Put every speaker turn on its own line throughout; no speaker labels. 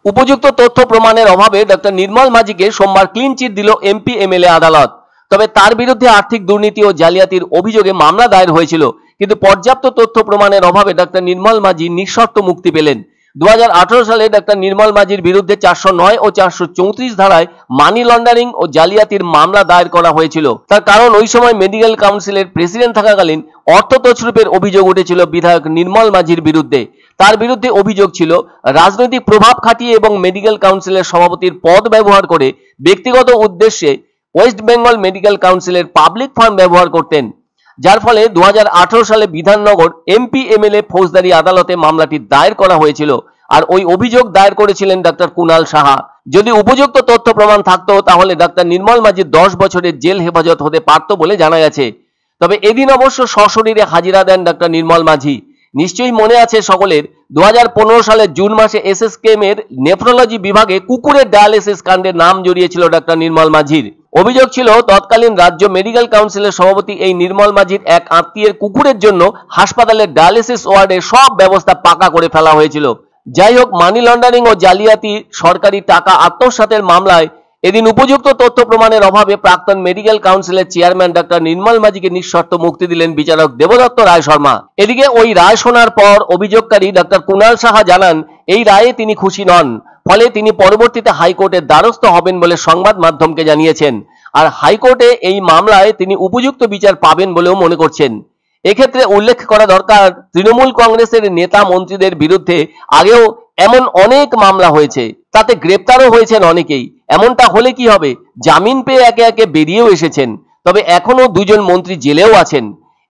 উপযুক্ত তথ্য প্রমাণের অভাবে ডক্টর নির্মল মাঝিকে সোমবার ক্লিন চিট দিল এমপি এমএলএ আদালত। তবে তার বিরুদ্ধে আর্থিক দুর্নীতি ও জালিয়াতির অভিযোগে মামলা দায়ের হয়েছিল, কিন্তু পর্যাপ্ত তথ্য প্রমাণের অভাবে ডক্টর নির্মল মাঝি নিঃশর্ত মুক্তি পেলেন। 2018 সালে ডক্টর নির্মল মাঝির বিরুদ্ধে 409 ও 434 ধারায় মানি লন্ডারিং ও জালিয়াতির মামলা দায়ের করা হয়েছিল। তার কারণ ওই সময় মেডিকেল কাউন্সিলের প্রেসিডেন্ট থাকাকালীন অর্থ তছরূপের অভিযোগ উঠেছিল বিধায়ক নির্মল মাঝির বিরুদ্ধে। তার বিরুদ্ধে অভিযোগ ছিল রাজনৈতিক প্রভাব খাটিয়ে এবং মেডিকেল কাউন্সিলের সভাপতির পদ ব্যবহার করে ব্যক্তিগত উদ্দেশ্যে ওয়েস্ট বেঙ্গল মেডিকেল কাউন্সিলের পাবলিক ফান্ড ব্যবহার করতেন, যার ফলে 2018 সালে বিধাননগর এমপি এমএলএ ফৌজদারি আদালতে মামলাটি দায়ের করা হয়েছিল। আর ওই অভিযোগ দায়ের করেছিলেন ডক্টর কুণাল সাহা। যদি উপযুক্ত তথ্য প্রমাণ থাকতো তাহলে ডক্টর নির্মল মাঝির 10 বছরের জেল হেফাজত হতে পারত বলে জানা গেছে। তবে এদিন অবশ্য সশরীরে হাজিরা দেন ডক্টর নির্মল মাঝি। নিশ্চয়ই মনে আছে সকলের, 2015 সালের জুন মাসে এসএসকেএম এর নেফ্রোলজি বিভাগে কুকুরের ডায়ালিসিস কাণ্ডে নাম জড়িয়েছিল ডক্টর নির্মল মাঝির। অভিযোগ ছিল তৎকালীন রাজ্য মেডিকেল কাউন্সিলের সভাপতি এই নির্মল মাঝির এক আত্মীয়ের কুকুরের জন্য হাসপাতালের ডায়ালিসিস ওয়ার্ডে সব ব্যবস্থা পাকা করে ফেলা হয়েছিল। যাই হোক, মানি লন্ডারিং ও জালিয়াতি, সরকারি টাকা আত্মসাতের মামলায় এদিন উপযুক্ত তথ্য প্রমাণের অভাবে প্রাক্তন মেডিকেল কাউন্সিলের চেয়ারম্যান ডক্টর নির্মল মাঝিকে নিঃশর্ত মুক্তি দিলেন বিচারক দেবদত্ত রায় শর্মা। এদিকে ওই রায় শোনার পর অভিযোগকারী ডক্টর কুণাল সাহা জানান এই রায়ে তিনি খুশি নন, ফলে তিনি পরবর্তীতে হাইকোর্টের দ্বারস্থ হবেন বলে সংবাদ মাধ্যমকে জানিয়েছেন। আর হাইকোর্টে এই মামলায় তিনি উপযুক্ত বিচার পাবেন বলেও মনে করছেন। এক্ষেত্রে উল্লেখ করা দরকার, তৃণমূল কংগ্রেসের নেতা মন্ত্রীদের বিরুদ্ধে আগেও এমন অনেক মামলা হয়েছে, তাতে গ্রেপ্তারও হয়েছেন অনেকেই। এমনটা হলে কি হবে, জামিন পেয়ে একে একে বেরিয়েও এসেছেন। তবে এখনো দুজন মন্ত্রী জেলেও আছেন।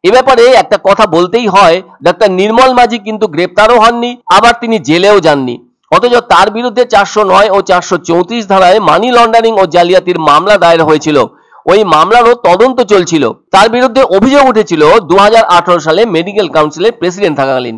এ ব্যাপারে একটা কথা বলতেই হয়, ডক্টর নির্মল মাঝি কিন্তু গ্রেপ্তারও হননি, আবার তিনি জেলেও যাননি। অথচ তার বিরুদ্ধে 409 ও 434 ধারায় মানি লন্ডারিং ও জালিয়াতির মামলা দায়ের হয়েছিল। ওই মামলারও তদন্ত চলছিল। তার বিরুদ্ধে অভিযোগ উঠেছিল 2018 সালে মেডিকেল কাউন্সিলের প্রেসিডেন্ট থাকাকালীন,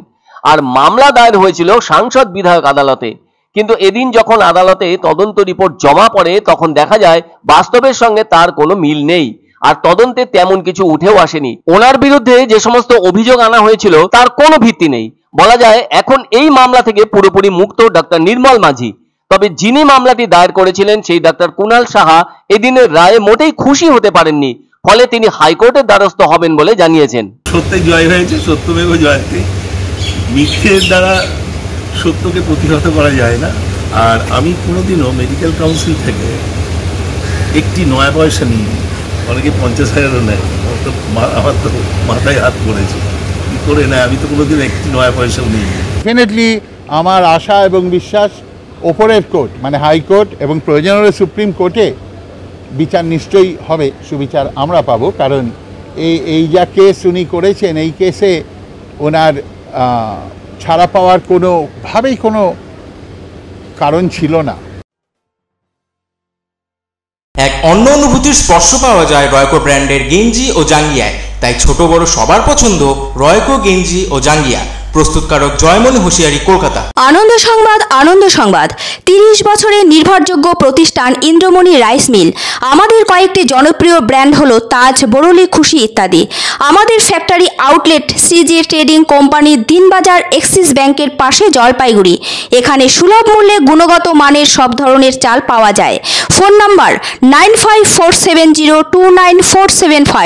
আর মামলা দায়ের হয়েছিল সাংসদ বিধায়ক আদালতে। কিন্তু এদিন যখন আদালতে তদন্ত রিপোর্ট জমা পড়ে তখন দেখা যায় বাস্তবের সঙ্গে তার কোনো মিল নেই, আর তদন্তে তেমন কিছু উঠেও আসেনি। ওনার বিরুদ্ধে যে সমস্ত অভিযোগ আনা হয়েছিল তার কোনো ভিত্তি নেই। বলা যায় এখন এই মামলা থেকে পুরোপুরি মুক্ত ডক্টর নির্মল মাঝি। তবে যিনি মামলাটি দায়ের করেছিলেন সেই ডক্টর কুণাল সাহা এদিনের রায়ে মোটেই খুশি হতে পারেননি, ফলে তিনি হাইকোর্টের দ্বারস্থ হবেন বলে জানিয়েছেন।
সত্যের জয় হয়েছে, সত্যমেব জয়তে। মিথ্যের দ্বারা সত্যকে প্রতিহত করা যায় না। আর আমি কোনোদিনও মেডিকেল কাউন্সিল থেকে একটি নয়া পয়সা নিই, অনেকে 50,000ও নেয়। আমার তো মাথায় হাত পড়েছে, কী করে নেয়, আমি তো কোনোদিন একটি নয়া পয়সাও নিই।
ডেফিনেটলি আমার আশা এবং বিশ্বাস ওপরের কোর্ট মানে হাইকোর্ট এবং প্রয়োজন হলে সুপ্রিম কোর্টে বিচার নিশ্চয়ই হবে, সুবিচার আমরা পাবো। কারণ এই যা কেস উনি করেছেন, এই কেসে ওনার ছাড়া পাওয়ার কোনোভাবেই কোনো কারণ ছিল না।
এক অন্য অনুভূতির স্পর্শ পাওয়া যায় রয়কো ব্র্যান্ডের গেঞ্জি ও জাঙ্গিয়ায়। তাই ছোট বড় সবার পছন্দ রয়কো গেঞ্জি ও জাঙ্গিয়া। প্রস্তুতকারক জয়মনি হোশিয়ারি, কলকাতা।
আনন্দ সংবাদ, আনন্দ সংবাদ। 30 বছরের নির্ভরযোগ্য প্রতিষ্ঠান ইন্দ্রমণি রাইস মিল। আমাদের কয়েকটি জনপ্রিয় ব্র্যান্ড হলো তাজ, বরলি, খুশি ইত্যাদি। আমাদের ফ্যাক্টরি আউটলেট সিজি ট্রেডিং কোম্পানির দিনবাজার এক্সিস ব্যাংকের পাশে, জলপাইগুড়ি। এখানে সুলভ মূল্যে গুণগত মানের সব ধরনের চাল পাওয়া যায়। Phone number 9547029475।